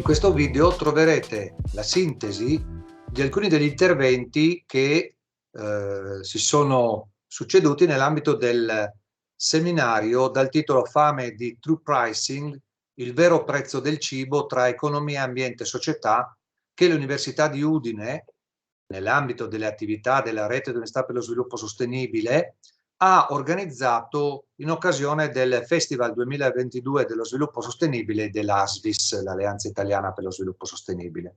questo video troverete la sintesi di alcuni degli interventi che si sono succeduti nell'ambito del seminario dal titolo Fame di True Pricing, il vero prezzo del cibo tra economia, ambiente e società, che l'Università di Udine, nell'ambito delle attività della Rete di Università per lo Sviluppo Sostenibile, ha organizzato in occasione del Festival 2022 dello Sviluppo Sostenibile dell'ASVIS, l'Alleanza Italiana per lo Sviluppo Sostenibile.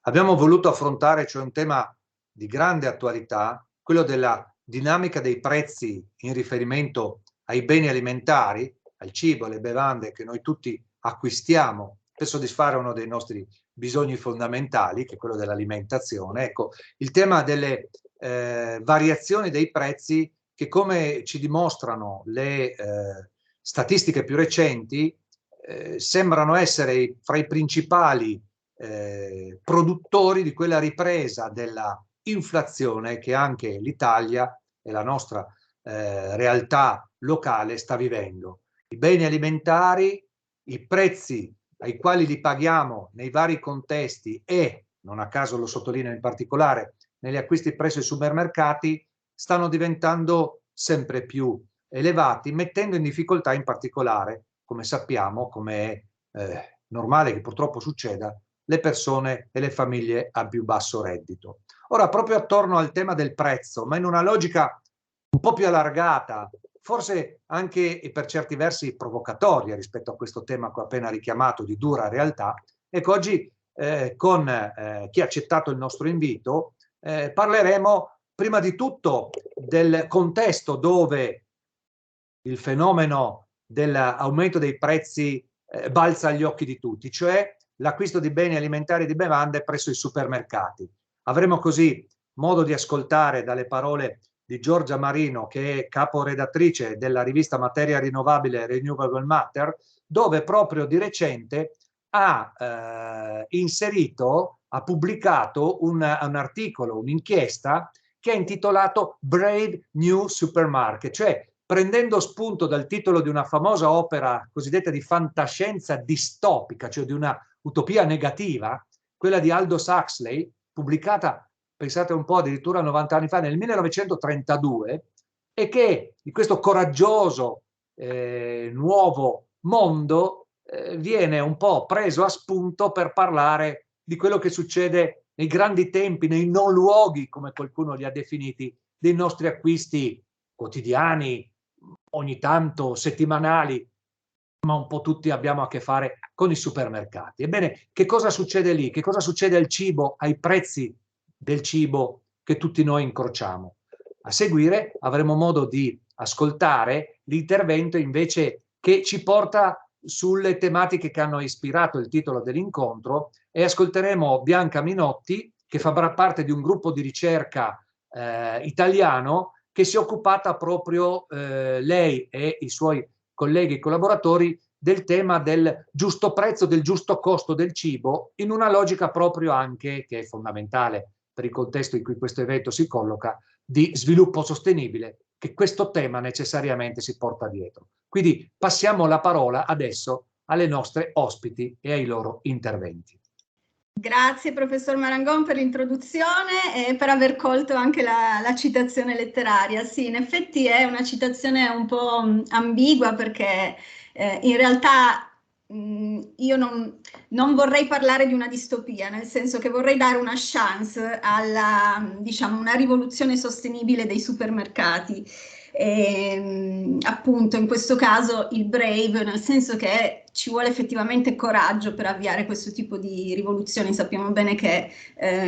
Abbiamo voluto affrontare, cioè, un tema di grande attualità, quello della dinamica dei prezzi in riferimento ai beni alimentari, al cibo, alle bevande che noi tutti acquistiamo per soddisfare uno dei nostri bisogni fondamentali, che è quello dell'alimentazione. Ecco, il tema delle variazioni dei prezzi che, come ci dimostrano le statistiche più recenti, sembrano essere fra i principali produttori di quella ripresa della inflazione che anche l'Italia e la nostra realtà locale sta vivendo. I beni alimentari, i prezzi ai quali li paghiamo nei vari contesti e, non a caso lo sottolineo in particolare, negli acquisti presso i supermercati, stanno diventando sempre più elevati, mettendo in difficoltà in particolare, come sappiamo, come è normale che purtroppo succeda, le persone e le famiglie a più basso reddito. Ora, proprio attorno al tema del prezzo, ma in una logica un po' più allargata, forse anche e per certi versi provocatoria rispetto a questo tema che ho appena richiamato di dura realtà, ecco, oggi con chi ha accettato il nostro invito parleremo prima di tutto del contesto dove il fenomeno dell'aumento dei prezzi balza agli occhi di tutti, cioè l'acquisto di beni alimentari e di bevande presso i supermercati. Avremo così modo di ascoltare dalle parole di Giorgia Marino, che è caporedattrice della rivista Materia Rinnovabile Renewable Matter, dove proprio di recente ha inserito, ha pubblicato un articolo, un'inchiesta che è intitolato Brave New Supermarket, cioè prendendo spunto dal titolo di una famosa opera cosiddetta di fantascienza distopica, cioè di una utopia negativa, quella di Aldous Huxley, pubblicata, pensate un po', addirittura 90 anni fa, nel 1932, e che di questo coraggioso nuovo mondo viene un po' preso a spunto per parlare di quello che succede nei grandi tempi, nei non luoghi, come qualcuno li ha definiti, dei nostri acquisti quotidiani, ogni tanto settimanali, ma un po' tutti abbiamo a che fare con i supermercati. Ebbene, che cosa succede lì? Che cosa succede al cibo, ai prezzi del cibo che tutti noi incrociamo? A seguire avremo modo di ascoltare l'intervento invece che ci porta sulle tematiche che hanno ispirato il titolo dell'incontro, e ascolteremo Bianca Minotti, che fa parte di un gruppo di ricerca italiano che si è occupata proprio lei e i suoi colleghi e collaboratori del tema del giusto prezzo, del giusto costo del cibo, in una logica proprio anche, che è fondamentale per il contesto in cui questo evento si colloca, di sviluppo sostenibile, che questo tema necessariamente si porta dietro. Quindi passiamo la parola adesso alle nostre ospiti e ai loro interventi. Grazie professor Marangon per l'introduzione e per aver colto anche la citazione letteraria. Sì, in effetti è una citazione un po' ambigua, perché in realtà io non vorrei parlare di una distopia, nel senso che vorrei dare una chance alla, diciamo, una rivoluzione sostenibile dei supermercati. Appunto in questo caso il brave, nel senso che ci vuole effettivamente coraggio per avviare questo tipo di rivoluzioni. Sappiamo bene che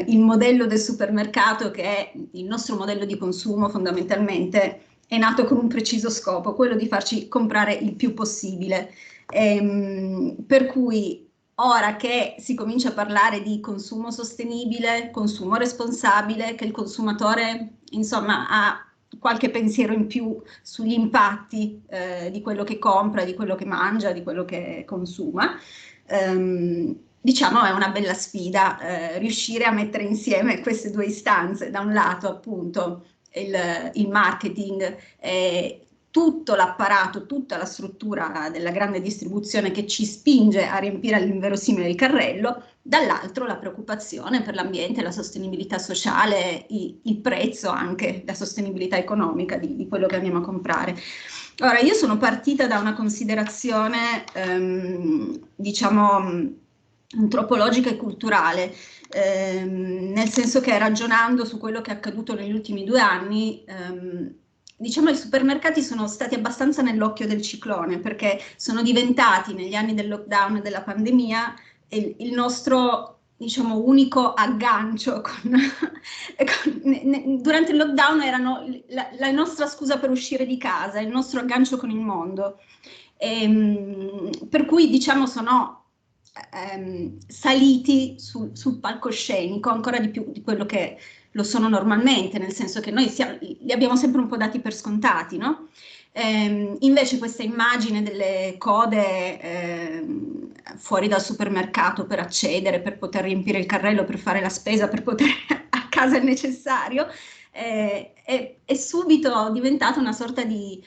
il modello del supermercato, che è il nostro modello di consumo fondamentalmente, è nato con un preciso scopo, quello di farci comprare il più possibile. Per cui ora che si comincia a parlare di consumo sostenibile, consumo responsabile, che il consumatore insomma ha qualche pensiero in più sugli impatti di quello che compra, di quello che mangia, di quello che consuma, diciamo è una bella sfida riuscire a mettere insieme queste due istanze: da un lato appunto il marketing tutto l'apparato, tutta la struttura della grande distribuzione che ci spinge a riempire all'inverosimile il carrello, dall'altro la preoccupazione per l'ambiente, la sostenibilità sociale, il prezzo anche, la sostenibilità economica di quello che andiamo a comprare. Ora, io sono partita da una considerazione, diciamo, antropologica e culturale, nel senso che ragionando su quello che è accaduto negli ultimi 2 anni, diciamo i supermercati sono stati abbastanza nell'occhio del ciclone, perché sono diventati negli anni del lockdown e della pandemia il nostro, diciamo, unico aggancio durante il lockdown erano la nostra scusa per uscire di casa, il nostro aggancio con il mondo. Per cui, diciamo, sono saliti sul palcoscenico ancora di più di quello che lo sono normalmente, nel senso che noi li abbiamo sempre un po' dati per scontati, no? Invece questa immagine delle code fuori dal supermercato per accedere, per poter riempire il carrello, per fare la spesa, per poter a casa il necessario, è subito diventata una sorta di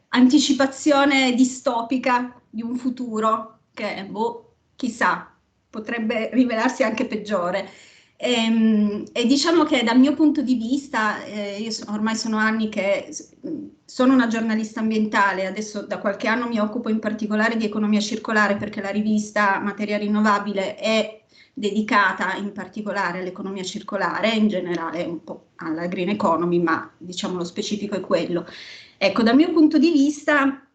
anticipazione distopica di un futuro che, boh, chissà, potrebbe rivelarsi anche peggiore. E diciamo che dal mio punto di vista, io ormai sono anni che sono una giornalista ambientale, adesso da qualche anno mi occupo in particolare di economia circolare perché la rivista Materia Rinnovabile è dedicata in particolare all'economia circolare, in generale un po' alla green economy, ma diciamo lo specifico è quello. Ecco, dal mio punto di vista,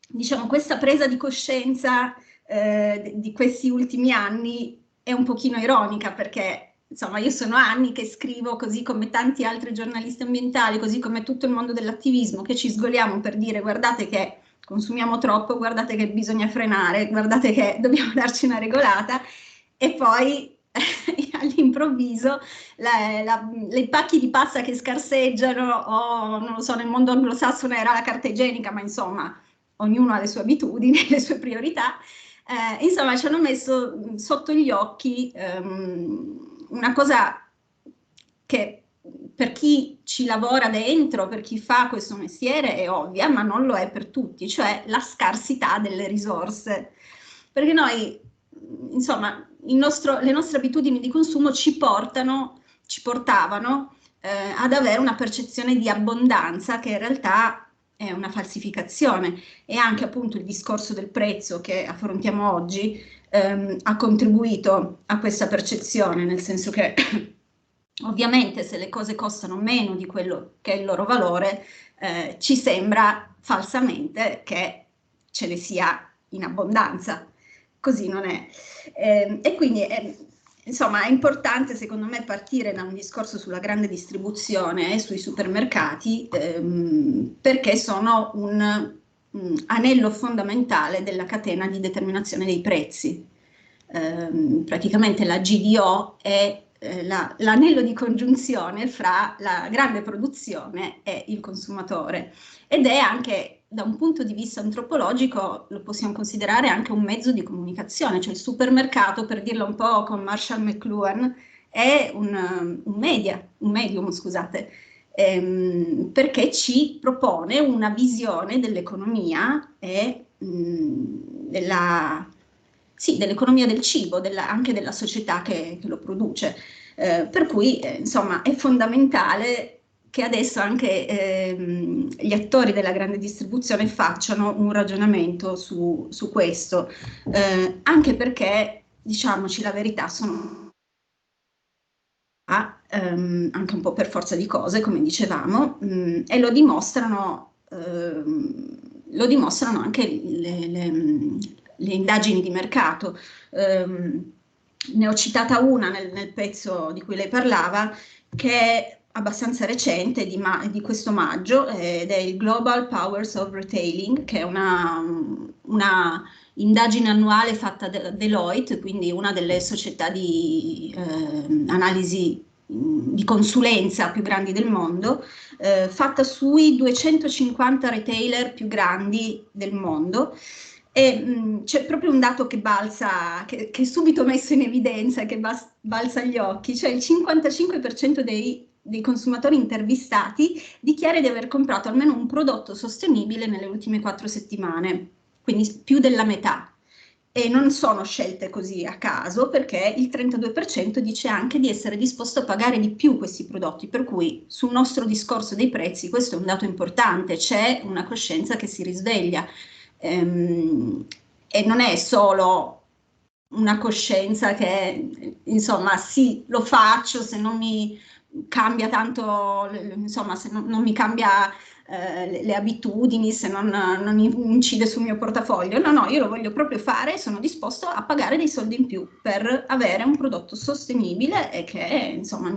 diciamo, questa presa di coscienza di questi ultimi anni è un pochino ironica perché insomma io sono anni che scrivo così come tanti altri giornalisti ambientali, così come tutto il mondo dell'attivismo, che ci sgoliamo per dire guardate che consumiamo troppo, guardate che bisogna frenare, guardate che dobbiamo darci una regolata e poi all'improvviso i pacchi di pasta che scarseggiano o non lo so, nel mondo anglosassone era la carta igienica, ma insomma ognuno ha le sue abitudini, le sue priorità. Insomma, ci hanno messo sotto gli occhi una cosa che per chi ci lavora dentro, per chi fa questo mestiere è ovvia, ma non lo è per tutti, cioè la scarsità delle risorse. Perché noi, insomma, le nostre abitudini di consumo ci portavano ad avere una percezione di abbondanza che in realtà è una falsificazione, e anche appunto il discorso del prezzo che affrontiamo oggi ha contribuito a questa percezione, nel senso che ovviamente se le cose costano meno di quello che è il loro valore, ci sembra falsamente che ce ne sia in abbondanza. Così non è. E quindi insomma è importante secondo me partire da un discorso sulla grande distribuzione e sui supermercati perché sono un anello fondamentale della catena di determinazione dei prezzi. Praticamente la GDO è l'anello di congiunzione fra la grande produzione e il consumatore, ed è anche da un punto di vista antropologico lo possiamo considerare anche un mezzo di comunicazione, cioè il supermercato, per dirlo un po' con Marshall McLuhan, è un medium, scusate, perché ci propone una visione dell'economia e dell'economia del cibo, anche della società che lo produce. Per cui insomma è fondamentale che adesso anche gli attori della grande distribuzione facciano un ragionamento su questo, anche perché, diciamoci la verità, sono anche un po' per forza di cose, come dicevamo, e lo dimostrano anche le indagini di mercato. Ne ho citata una nel pezzo di cui lei parlava, che è abbastanza recente, di questo maggio, ed è il Global Powers of Retailing, che è una indagine annuale fatta da Deloitte, quindi una delle società di analisi di consulenza più grandi del mondo, fatta sui 250 retailer più grandi del mondo. E c'è proprio un dato che balza, che è subito messo in evidenza, che balza agli occhi, cioè il 55% dei dei consumatori intervistati dichiara di aver comprato almeno un prodotto sostenibile nelle ultime 4 settimane, quindi più della metà. E non sono scelte così a caso, perché il 32% dice anche di essere disposto a pagare di più questi prodotti, per cui sul nostro discorso dei prezzi questo è un dato importante, c'è una coscienza che si risveglia, e non è solo una coscienza che, insomma, sì, lo faccio se non mi cambia tanto, insomma, se non mi cambia le abitudini, se non incide sul mio portafoglio. No, no, io lo voglio proprio fare e sono disposto a pagare dei soldi in più per avere un prodotto sostenibile e che, insomma,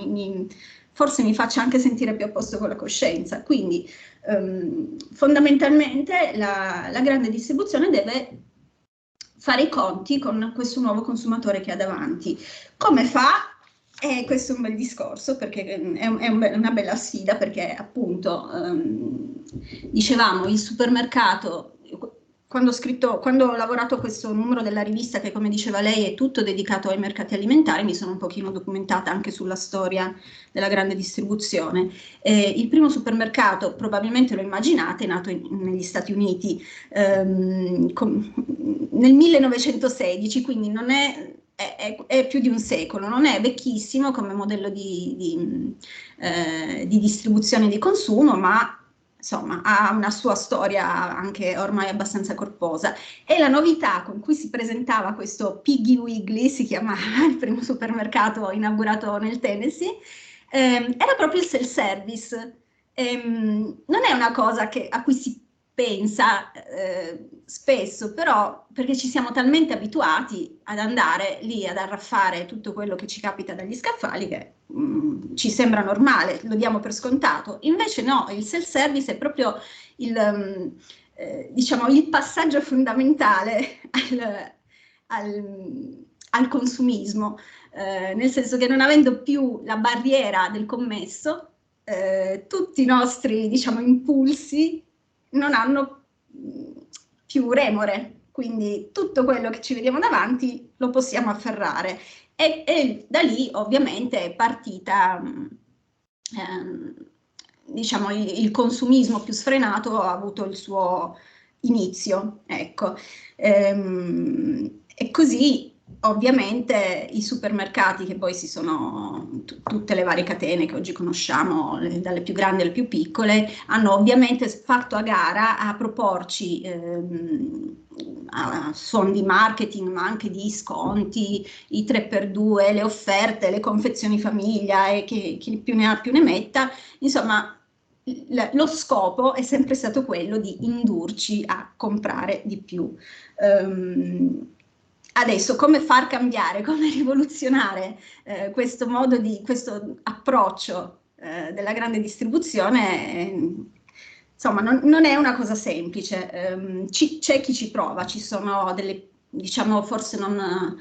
forse mi faccia anche sentire più a posto con la coscienza. Quindi, fondamentalmente, la grande distribuzione deve fare i conti con questo nuovo consumatore che ha davanti. Come fa? Questo è un bel discorso, perché è una bella sfida, perché appunto dicevamo il supermercato, quando ho lavorato a questo numero della rivista, che come diceva lei è tutto dedicato ai mercati alimentari, mi sono un pochino documentata anche sulla storia della grande distribuzione. Il primo supermercato, probabilmente lo immaginate, è nato negli Stati Uniti nel 1916, quindi non è più di un secolo, non è vecchissimo come modello di distribuzione e di consumo, ma insomma ha una sua storia anche ormai abbastanza corposa. E la novità con cui si presentava questo Piggly Wiggly, si chiamava il primo supermercato inaugurato nel Tennessee, era proprio il self-service. Non è una cosa a cui si pensa spesso, però perché ci siamo talmente abituati ad andare lì ad arraffare tutto quello che ci capita dagli scaffali che ci sembra normale, lo diamo per scontato. Invece no, il self-service è proprio diciamo, il passaggio fondamentale al consumismo, nel senso che non avendo più la barriera del commesso, tutti i nostri, diciamo, impulsi non hanno più remore, quindi tutto quello che ci vediamo davanti lo possiamo afferrare, e da lì ovviamente è partita diciamo il consumismo più sfrenato ha avuto il suo inizio, ecco. E così ovviamente i supermercati, che poi tutte le varie catene che oggi conosciamo, dalle più grandi alle più piccole, hanno ovviamente fatto a gara a proporci a suon di marketing, ma anche di sconti, i 3x2, le offerte, le confezioni famiglia, e chi più ne ha più ne metta. Insomma, lo scopo è sempre stato quello di indurci a comprare di più. Adesso come far cambiare, come rivoluzionare questo approccio della grande distribuzione, insomma non è una cosa semplice. C'è chi ci prova, ci sono delle, diciamo, forse non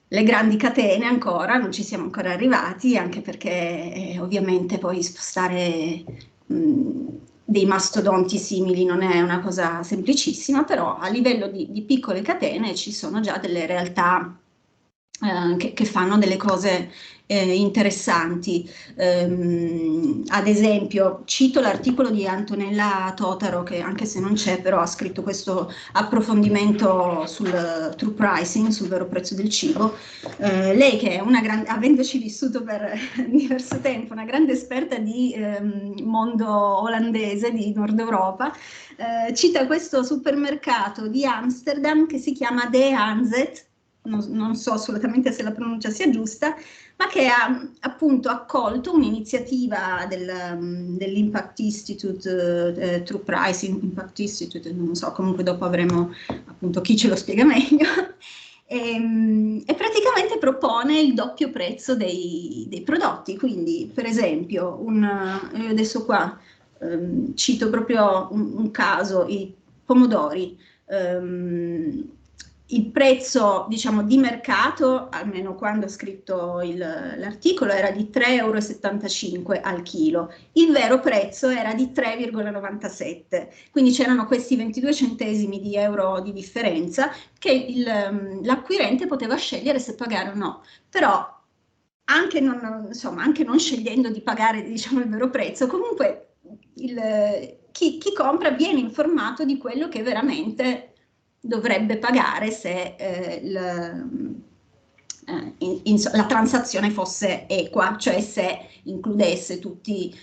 le grandi catene ancora, non ci siamo ancora arrivati, anche perché ovviamente poi spostare dei mastodonti simili non è una cosa semplicissima, però a livello di piccole catene ci sono già delle realtà che fanno delle cose interessanti. Ad esempio, cito l'articolo di Antonella Totaro, che anche se non c'è, però ha scritto questo approfondimento sul true pricing, sul vero prezzo del cibo. Lei, che è avendoci vissuto per diverso tempo, una grande esperta di mondo olandese, di Nord Europa, cita questo supermercato di Amsterdam che si chiama De Hanzet. Non so assolutamente se la pronuncia sia giusta, ma che ha appunto accolto un'iniziativa dell'Impact Institute, True Pricing Impact Institute, non so, comunque dopo avremo appunto chi ce lo spiega meglio, e praticamente propone il doppio prezzo dei prodotti. Quindi, per esempio, io adesso qua cito proprio un caso, i pomodori. Il prezzo, diciamo, di mercato, almeno quando ho scritto l'articolo, era di 3,75 € al chilo. Il vero prezzo era di 3,97, quindi c'erano questi 22 centesimi di euro di differenza che l'acquirente poteva scegliere se pagare o no. Però anche non scegliendo di pagare, diciamo, il vero prezzo, comunque chi compra viene informato di quello che veramente dovrebbe pagare se la transazione fosse equa, cioè se includesse tutti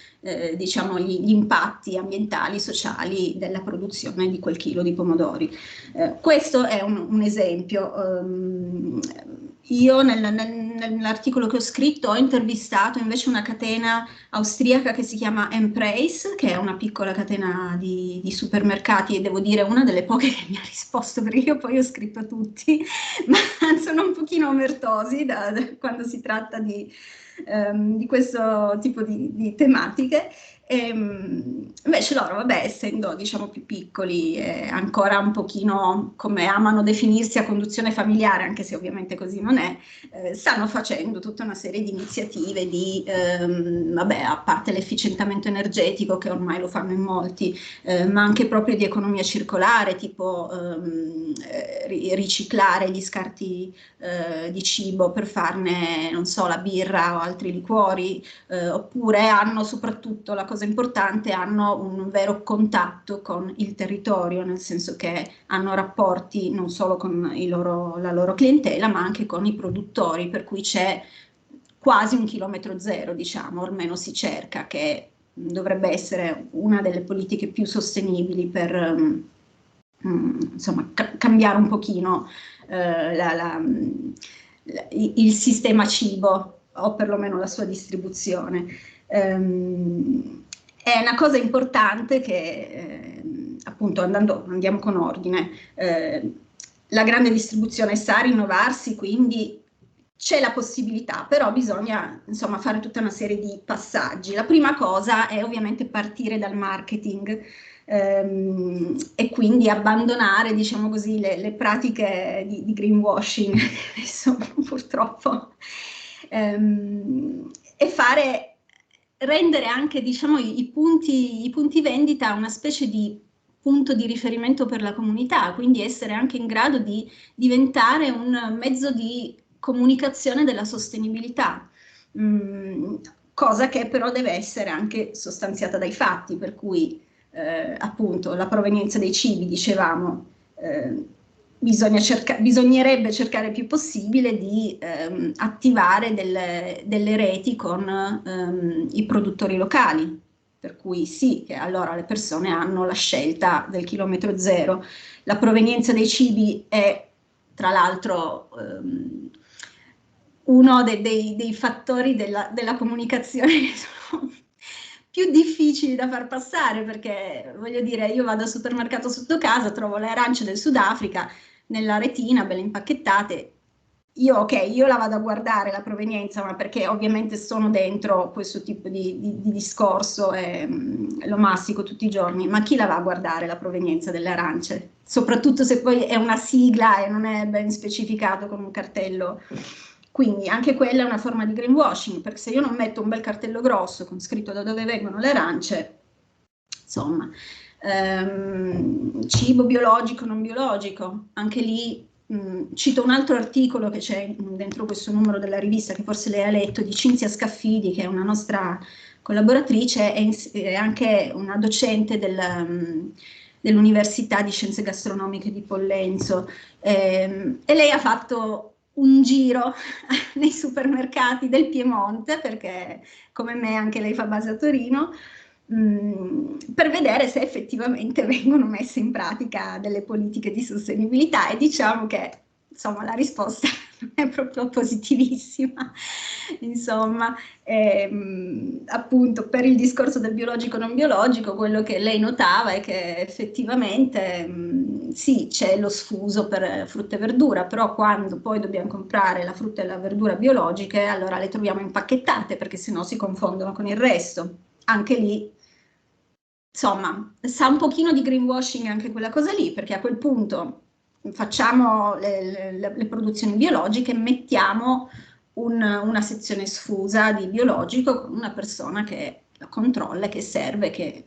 diciamo, gli impatti ambientali, sociali della produzione di quel chilo di pomodori. Questo è un esempio. Io nell'articolo che ho scritto ho intervistato invece una catena austriaca che si chiama Embrace, che è una piccola catena di supermercati, e devo dire una delle poche che mi ha risposto, perché io poi ho scritto a tutti, ma sono un pochino omertosi da quando si tratta di questo tipo di tematiche. Invece loro, vabbè, essendo diciamo più piccoli, ancora un pochino come amano definirsi a conduzione familiare, anche se ovviamente così non è, stanno facendo tutta una serie di iniziative vabbè, a parte l'efficientamento energetico, che ormai lo fanno in molti, ma anche proprio di economia circolare, tipo riciclare gli scarti di cibo per farne, non so, la birra o altri liquori, oppure hanno soprattutto, la cosa importante, hanno un vero contatto con il territorio, nel senso che hanno rapporti non solo con la loro clientela, ma anche con i produttori, per cui c'è quasi un chilometro zero, diciamo, almeno si cerca, che dovrebbe essere una delle politiche più sostenibili per insomma, cambiare un pochino il sistema cibo, o perlomeno la sua distribuzione. È una cosa importante che, appunto, andiamo con ordine, la grande distribuzione sa rinnovarsi, quindi c'è la possibilità, però bisogna insomma fare tutta una serie di passaggi. La prima cosa è ovviamente partire dal marketing, e quindi abbandonare, diciamo così, le pratiche di greenwashing, adesso purtroppo, e rendere anche, diciamo, i punti vendita una specie di punto di riferimento per la comunità, quindi essere anche in grado di diventare un mezzo di comunicazione della sostenibilità, cosa che però deve essere anche sostanziata dai fatti, per cui appunto la provenienza dei cibi, dicevamo, bisognerebbe cercare il più possibile di attivare delle reti con i produttori locali, per cui sì, che allora le persone hanno la scelta del chilometro zero. La provenienza dei cibi è, tra l'altro, uno dei fattori della comunicazione che sono più difficili da far passare, perché voglio dire, io vado al supermercato sotto casa, trovo le arance del Sudafrica nella retina, belle impacchettate. Io la vado a guardare la provenienza, ma perché ovviamente sono dentro questo tipo di discorso e lo mastico tutti i giorni, ma chi la va a guardare la provenienza delle arance? Soprattutto se poi è una sigla e non è ben specificato con un cartello. Quindi anche quella è una forma di greenwashing, perché se io non metto un bel cartello grosso con scritto da dove vengono le arance, insomma, cibo biologico, non biologico, anche lì cito un altro articolo che c'è dentro questo numero della rivista, che forse lei ha letto, di Cinzia Scaffidi, che è una nostra collaboratrice, è anche una docente dell'Università di Scienze Gastronomiche di Pollenzo, e lei ha fatto un giro nei supermercati del Piemonte, perché come me anche lei fa base a Torino, per vedere se effettivamente vengono messe in pratica delle politiche di sostenibilità, e diciamo che insomma la risposta non è proprio positivissima, insomma, appunto per il discorso del biologico non biologico, quello che lei notava è che effettivamente sì, c'è lo sfuso per frutta e verdura, però quando poi dobbiamo comprare la frutta e la verdura biologiche, allora le troviamo impacchettate, perché sennò si confondono con il resto. Anche lì, insomma, sa un pochino di greenwashing anche quella cosa lì, perché a quel punto facciamo le produzioni biologiche, mettiamo una sezione sfusa di biologico con una persona che la controlla, che serve,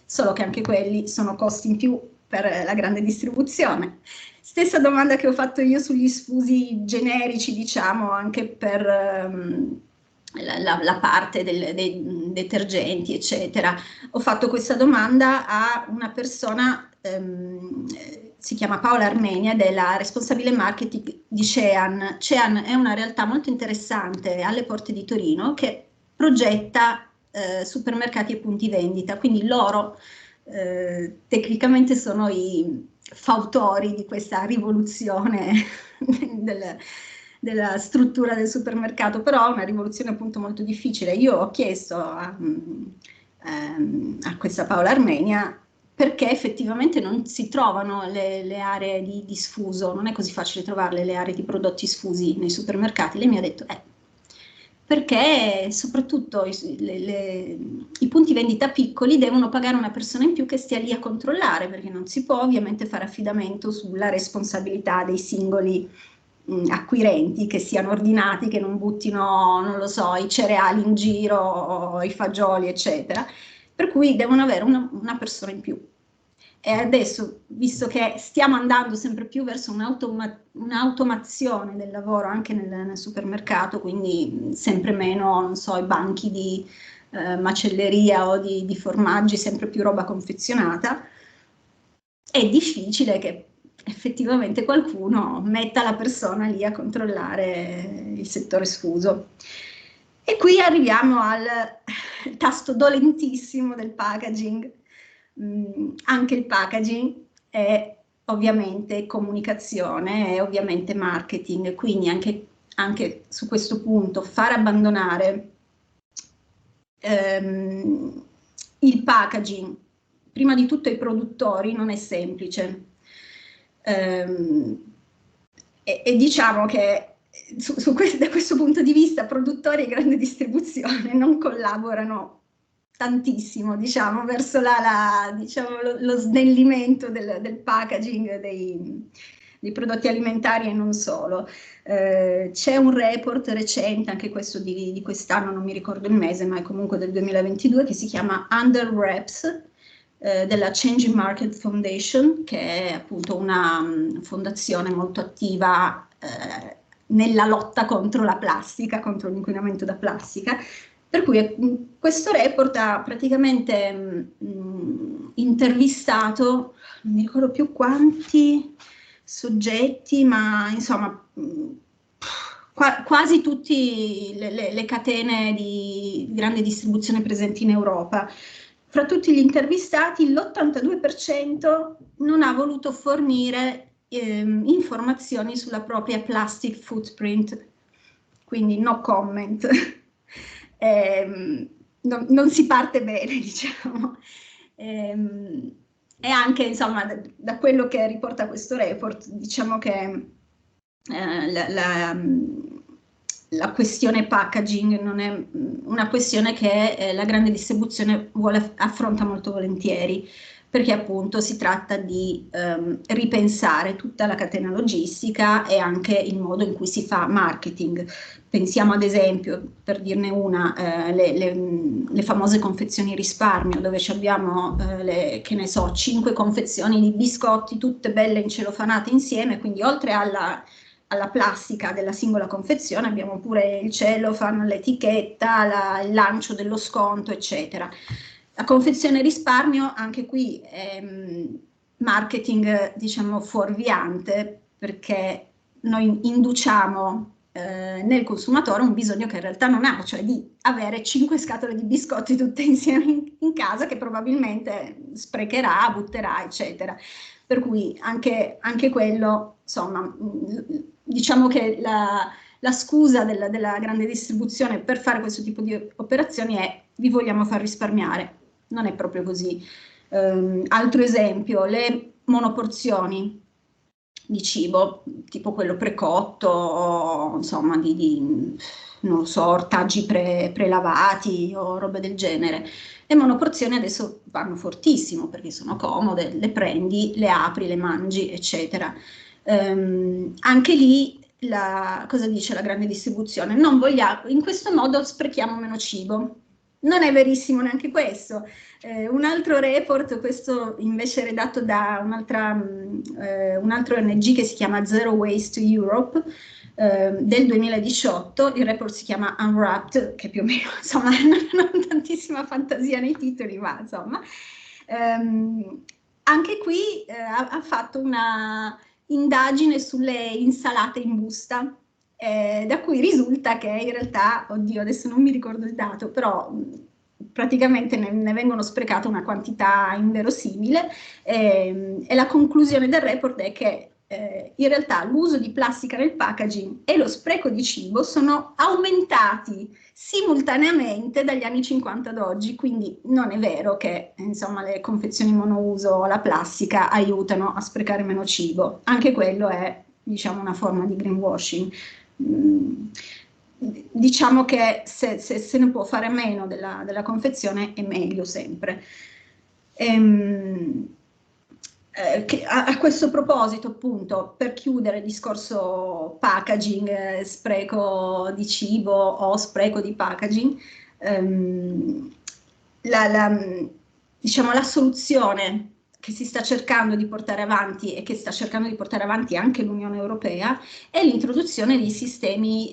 solo che anche quelli sono costi in più per la grande distribuzione. Stessa domanda che ho fatto io sugli sfusi generici, diciamo, anche per la parte dei detergenti, eccetera. Ho fatto questa domanda a una persona, si chiama Paola Armenia, ed è la responsabile marketing di Cean. Cean è una realtà molto interessante alle porte di Torino che progetta supermercati e punti vendita, quindi loro tecnicamente sono i fautori di questa rivoluzione della struttura del supermercato, però è una rivoluzione appunto molto difficile. Io ho chiesto a questa Paola Armenia perché effettivamente non si trovano le aree di sfuso, non è così facile trovarle le aree di prodotti sfusi nei supermercati. Lei mi ha detto perché soprattutto i punti vendita piccoli devono pagare una persona in più che stia lì a controllare, perché non si può ovviamente fare affidamento sulla responsabilità dei singoli acquirenti, che siano ordinati, che non buttino, non lo so, i cereali in giro o i fagioli, eccetera. Per cui devono avere una persona in più. E adesso, visto che stiamo andando sempre più verso un'automazione del lavoro anche nel supermercato, quindi sempre meno, non so, i banchi di macelleria o di formaggi, sempre più roba confezionata, è difficile che effettivamente qualcuno metta la persona lì a controllare il settore sfuso. E qui arriviamo al tasto dolentissimo del packaging. Anche il packaging è ovviamente comunicazione, è ovviamente marketing, quindi anche su questo punto far abbandonare il packaging, prima di tutto ai produttori, non è semplice. E diciamo che da questo punto di vista produttori e grande distribuzione non collaborano tantissimo, diciamo, verso diciamo, lo snellimento del packaging dei prodotti alimentari e non solo. C'è un report recente, anche questo di quest'anno, non mi ricordo il mese, ma è comunque del 2022, che si chiama Under Wraps, della Changing Market Foundation, che è appunto una fondazione molto attiva nella lotta contro la plastica, contro l'inquinamento da plastica. Per cui questo report ha praticamente intervistato, non mi ricordo più quanti soggetti, ma insomma quasi tutte le catene di grande distribuzione presenti in Europa. Fra tutti gli intervistati l'82% non ha voluto fornire informazioni sulla propria plastic footprint, quindi no comment. Non si parte bene, diciamo. E anche, insomma, da quello che riporta questo report, diciamo che la questione packaging non è una questione che la grande distribuzione affronta molto volentieri, perché appunto si tratta di ripensare tutta la catena logistica e anche il modo in cui si fa marketing. Pensiamo ad esempio, per dirne una, le famose confezioni risparmio, dove abbiamo, che ne so, 5 confezioni di biscotti, tutte belle incelofanate insieme, quindi oltre alla plastica della singola confezione abbiamo pure il cellophane, l'etichetta, il lancio dello sconto, eccetera. La confezione risparmio, anche qui è marketing, diciamo, fuorviante, perché noi induciamo nel consumatore un bisogno che in realtà non ha, cioè di avere 5 scatole di biscotti tutte insieme in casa, che probabilmente sprecherà, butterà, eccetera. Per cui anche quello, insomma, diciamo che la scusa della grande distribuzione per fare questo tipo di operazioni è: vi vogliamo far risparmiare. Non è proprio così. Altro esempio, le monoporzioni di cibo, tipo quello precotto, o, insomma, non lo so, ortaggi prelavati o robe del genere. Le monoporzioni adesso vanno fortissimo perché sono comode, le prendi, le apri, le mangi, eccetera. Anche lì, cosa dice la grande distribuzione? Non vogliamo, in questo modo sprechiamo meno cibo. Non è verissimo neanche questo. Un altro report, questo invece redatto da un altro ONG che si chiama Zero Waste Europe, del 2018, il report si chiama Unwrapped, che più o meno, insomma, non ho tantissima fantasia nei titoli, ma insomma, anche qui ha fatto una indagine sulle insalate in busta, da cui risulta che in realtà, oddio, adesso non mi ricordo il dato, però praticamente ne vengono sprecate una quantità inverosimile, e la conclusione del report è che in realtà l'uso di plastica nel packaging e lo spreco di cibo sono aumentati simultaneamente dagli anni 50 ad oggi, quindi non è vero che insomma, le confezioni monouso o la plastica aiutano a sprecare meno cibo, anche quello è, diciamo, una forma di greenwashing. Diciamo che se ne può fare meno della confezione è meglio sempre. A questo proposito, appunto, per chiudere il discorso packaging, spreco di cibo o spreco di packaging, diciamo, la soluzione che si sta cercando di portare avanti e che sta cercando di portare avanti anche l'Unione Europea è l'introduzione di sistemi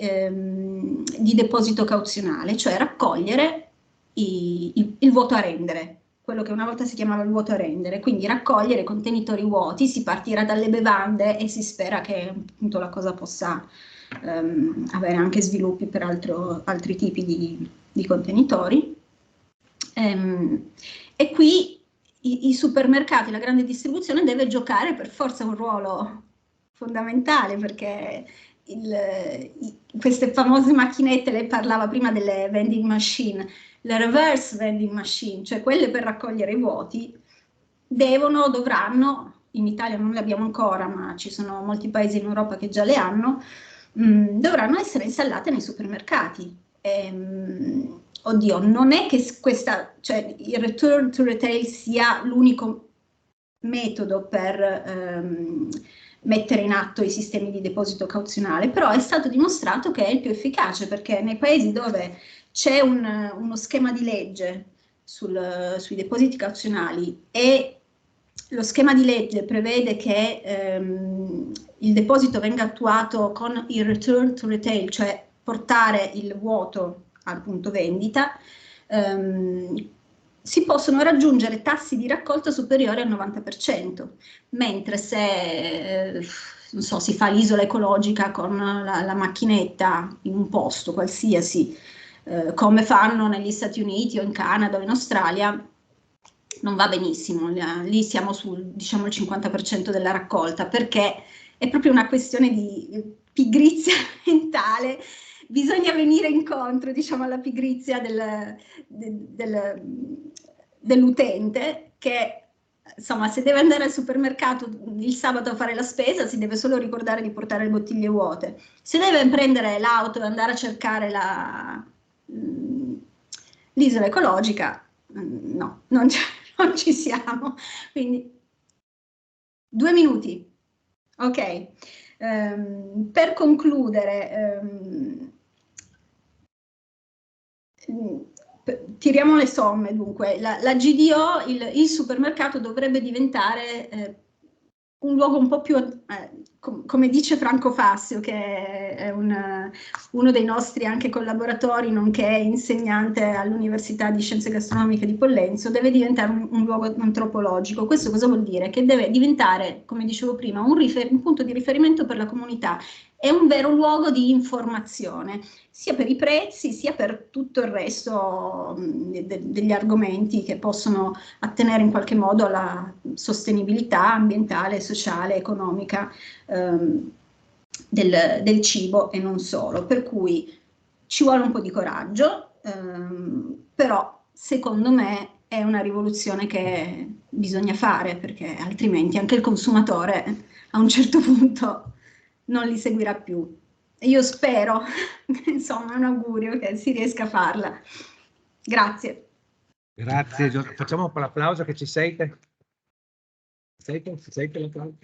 di deposito cauzionale, cioè raccogliere il vuoto a rendere, quello che una volta si chiamava il vuoto a rendere, quindi raccogliere contenitori vuoti, si partirà dalle bevande e si spera che appunto la cosa possa avere anche sviluppi per altri tipi di contenitori. E qui i supermercati, la grande distribuzione deve giocare per forza un ruolo fondamentale, perché queste famose macchinette, lei parlava prima delle vending machine, le reverse vending machine, cioè quelle per raccogliere i vuoti, dovranno, in Italia non le abbiamo ancora, ma ci sono molti paesi in Europa che già le hanno, dovranno essere installate nei supermercati. Oddio, non è che cioè il return to retail sia l'unico metodo per mettere in atto i sistemi di deposito cauzionale, però è stato dimostrato che è il più efficace, perché nei paesi dove c'è uno schema di legge sui depositi cauzionali e lo schema di legge prevede che il deposito venga attuato con il return to retail, cioè portare il vuoto al punto vendita, si possono raggiungere tassi di raccolta superiori al 90%, mentre se non so, si fa l'isola ecologica con la macchinetta in un posto qualsiasi, come fanno negli Stati Uniti o in Canada o in Australia, non va benissimo. Lì siamo sul, diciamo, il 50% della raccolta, perché è proprio una questione di pigrizia mentale. Bisogna venire incontro, diciamo, alla pigrizia dell'utente, che insomma, se deve andare al supermercato il sabato a fare la spesa, si deve solo ricordare di portare le bottiglie vuote. Se deve prendere l'auto e andare a cercare l'isola ecologica, no, non ci siamo. Quindi 2 minuti. Ok. Per concludere, tiriamo le somme. Dunque, la GDO, il supermercato dovrebbe diventare un luogo un po' più, come dice Franco Fassio, che è uno dei nostri anche collaboratori, nonché insegnante all'Università di Scienze Gastronomiche di Pollenzo, deve diventare un luogo antropologico. Questo cosa vuol dire? Che deve diventare, come dicevo prima, un punto di riferimento per la comunità. È un vero luogo di informazione, sia per i prezzi, sia per tutto il resto degli argomenti che possono attenere in qualche modo alla sostenibilità ambientale, sociale, economica del cibo e non solo. Per cui ci vuole un po' di coraggio, però secondo me è una rivoluzione che bisogna fare, perché altrimenti anche il consumatore a un certo punto non li seguirà più. Io spero, insomma, è un augurio che si riesca a farla. Grazie. Grazie, facciamo un po' l'applauso che ci sente. Sente l'applauso?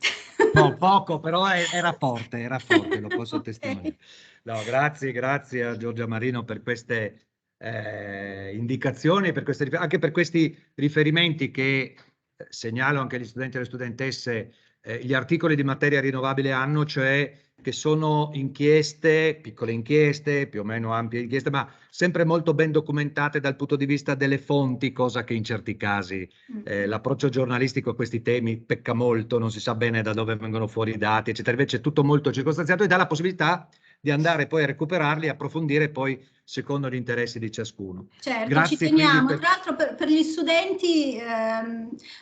No, poco, però era forte, lo posso testimoniare. No, grazie a Giorgia Marino per queste indicazioni, anche per questi riferimenti che segnalo anche agli studenti e alle studentesse gli articoli di materia rinnovabile hanno, cioè che sono inchieste, piccole inchieste, più o meno ampie inchieste, ma sempre molto ben documentate dal punto di vista delle fonti, cosa che in certi casi l'approccio giornalistico a questi temi pecca molto, non si sa bene da dove vengono fuori i dati, eccetera. Invece è tutto molto circostanziato e dà la possibilità di andare poi a recuperarli e approfondire poi secondo gli interessi di ciascuno. Certo, Grazie, ci teniamo. quindi Tra l'altro per gli studenti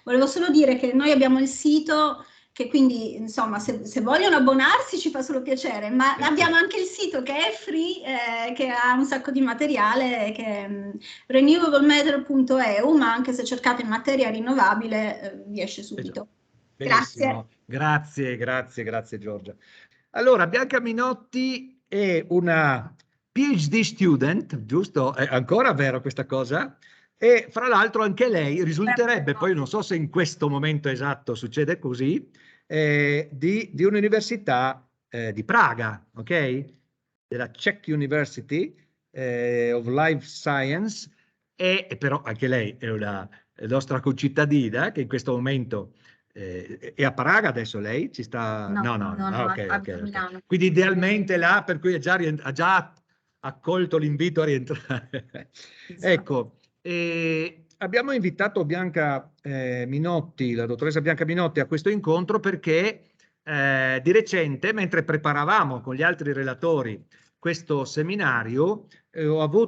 volevo solo dire che noi abbiamo il sito, che quindi insomma se vogliono abbonarsi ci fa solo piacere, ma abbiamo anche il sito che è free, che ha un sacco di materiale, che è renewablemetal.eu, ma anche se cercate materia rinnovabile vi esce subito. Benissimo. Grazie. Grazie Giorgia. Allora, Bianca Minotti è una PhD student, giusto? È ancora vero questa cosa? E fra l'altro anche lei risulterebbe, poi non so se in questo momento esatto succede così, di un'università di Praga, ok? Della Czech University of Life Science, e però anche lei è una nostra concittadina che in questo momento è a Praga adesso lei? Ci sta? No, Ok. Milano. Quindi idealmente là, per cui ha già accolto l'invito a rientrare. Esatto. Ecco, abbiamo invitato Bianca Minotti, la dottoressa Bianca Minotti, a questo incontro perché di recente, mentre preparavamo con gli altri relatori questo seminario,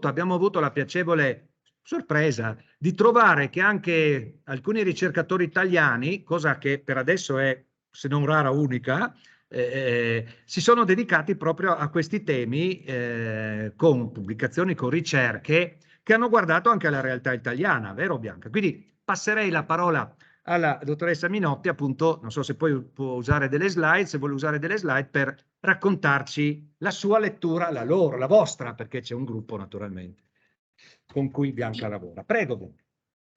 abbiamo avuto la piacevole sorpresa di trovare che anche alcuni ricercatori italiani, cosa che per adesso è, se non rara, unica, si sono dedicati proprio a questi temi con pubblicazioni, con ricerche che hanno guardato anche alla realtà italiana, vero Bianca? Quindi passerei la parola alla dottoressa Minotti, appunto, non so se poi può usare delle slide, se vuole usare delle slide per raccontarci la sua lettura, la loro, la vostra, perché c'è un gruppo naturalmente con cui Bianca lavora. Prego. Bianca.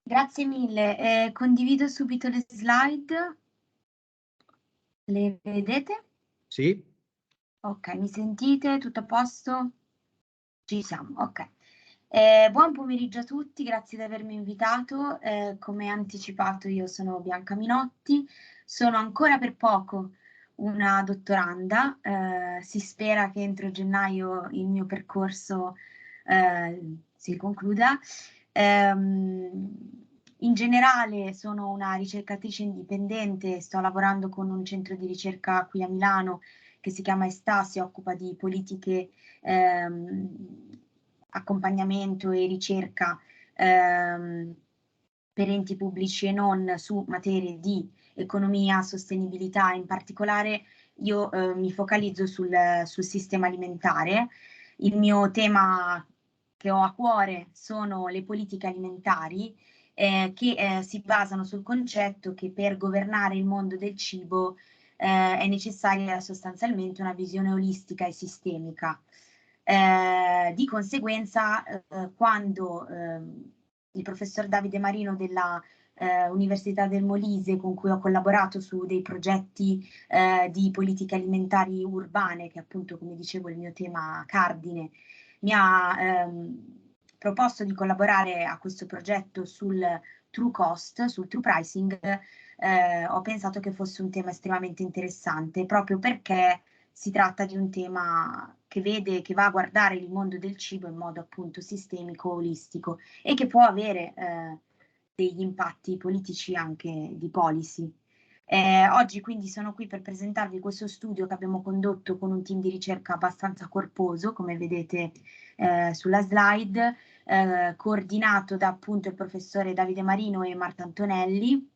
Grazie mille. Condivido subito le slide. Le vedete? Sì. Ok, mi sentite? Tutto a posto? Ci siamo, ok. Buon pomeriggio a tutti, grazie di avermi invitato. Come anticipato, io sono Bianca Minotti, sono ancora per poco una dottoranda. Si spera che entro gennaio il mio percorso si concluda. In generale sono una ricercatrice indipendente, sto lavorando con un centro di ricerca qui a Milano che si chiama ESTA, si occupa di politiche, accompagnamento e ricerca per enti pubblici e non su materie di economia, sostenibilità. In particolare io mi focalizzo sul sistema alimentare. Il mio tema che ho a cuore sono le politiche alimentari che si basano sul concetto che per governare il mondo del cibo è necessaria sostanzialmente una visione olistica e sistemica. Di conseguenza, quando il professor Davide Marino della Università del Molise, con cui ho collaborato su dei progetti di politiche alimentari urbane, che appunto, come dicevo, è il mio tema cardine, mi ha proposto di collaborare a questo progetto sul true cost, sul true pricing, ho pensato che fosse un tema estremamente interessante, proprio perché si tratta di un tema che va a guardare il mondo del cibo in modo appunto sistemico, olistico, e che può avere degli impatti politici anche di policy. Oggi quindi sono qui per presentarvi questo studio che abbiamo condotto con un team di ricerca abbastanza corposo, come vedete sulla slide, coordinato da appunto il professore Davide Marino e Marta Antonelli,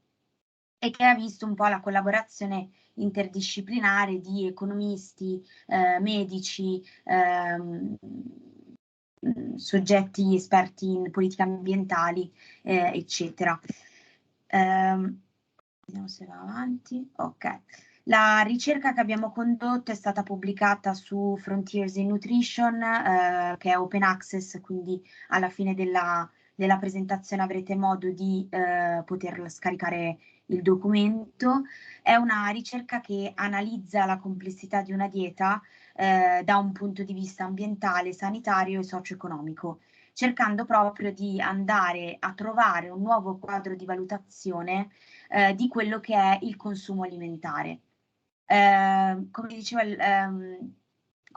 e che ha visto un po' la collaborazione interdisciplinare di economisti, medici, soggetti esperti in politiche ambientali, eccetera. Vediamo se va avanti. Ok. La ricerca che abbiamo condotto è stata pubblicata su Frontiers in Nutrition, che è open access, quindi alla fine della presentazione avrete modo di poter scaricare il documento. È una ricerca che analizza la complessità di una dieta da un punto di vista ambientale, sanitario e socio-economico. cercando proprio di andare a trovare un nuovo quadro di valutazione di quello che è il consumo alimentare. Come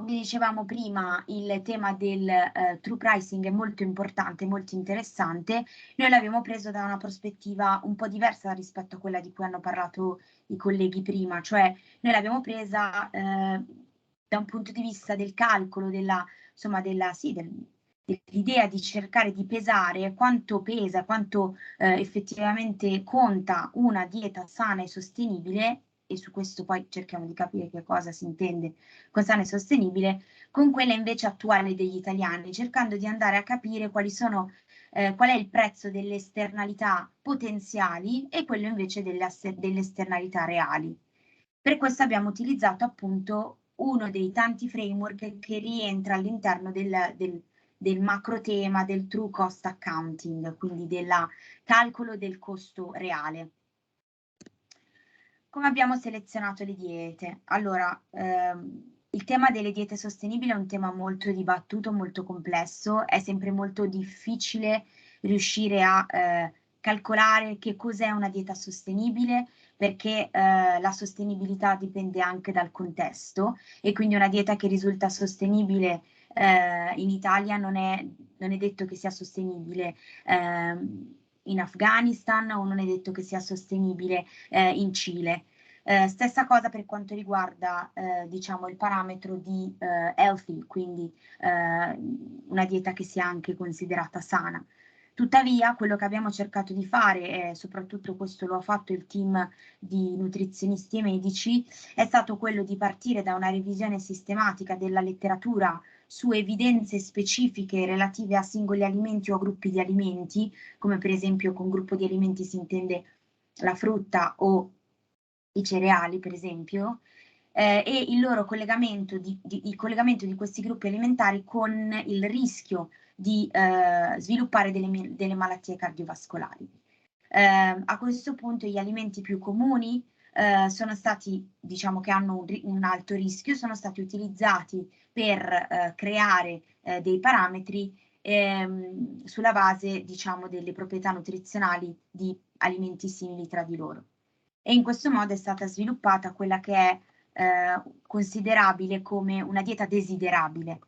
dicevamo prima, il tema del true pricing è molto importante, molto interessante. Noi l'abbiamo preso da una prospettiva un po' diversa rispetto a quella di cui hanno parlato i colleghi prima, cioè noi l'abbiamo presa da un punto di vista del calcolo, dell'idea di cercare di pesare quanto pesa, quanto effettivamente conta una dieta sana e sostenibile, e su questo poi cerchiamo di capire che cosa si intende con sana e sostenibile, con quella invece attuale degli italiani, cercando di andare a capire qual è il prezzo delle esternalità potenziali e quello invece delle esternalità reali. Per questo abbiamo utilizzato appunto uno dei tanti framework che rientra all'interno del macro tema del true cost accounting, quindi del calcolo del costo reale. Come abbiamo selezionato le diete? Allora, il tema delle diete sostenibili è un tema molto dibattuto, molto complesso, è sempre molto difficile riuscire a calcolare che cos'è una dieta sostenibile, perché la sostenibilità dipende anche dal contesto, e quindi una dieta che risulta sostenibile in Italia non è detto che sia sostenibile in Afghanistan, o non è detto che sia sostenibile in Cile. Stessa cosa per quanto riguarda diciamo il parametro di healthy, quindi una dieta che sia anche considerata sana. Tuttavia, quello che abbiamo cercato di fare, e soprattutto questo lo ha fatto il team di nutrizionisti e medici, è stato quello di partire da una revisione sistematica della letteratura su evidenze specifiche relative a singoli alimenti o a gruppi di alimenti, come per esempio con gruppo di alimenti si intende la frutta o i cereali, per esempio, e il loro collegamento il collegamento di questi gruppi alimentari con il rischio di sviluppare delle malattie cardiovascolari. A questo punto gli alimenti più comuni sono stati, diciamo che hanno un alto rischio, sono stati utilizzati per creare dei parametri sulla base, diciamo, delle proprietà nutrizionali di alimenti simili tra di loro. E in questo modo è stata sviluppata quella che è considerabile come una dieta desiderabile,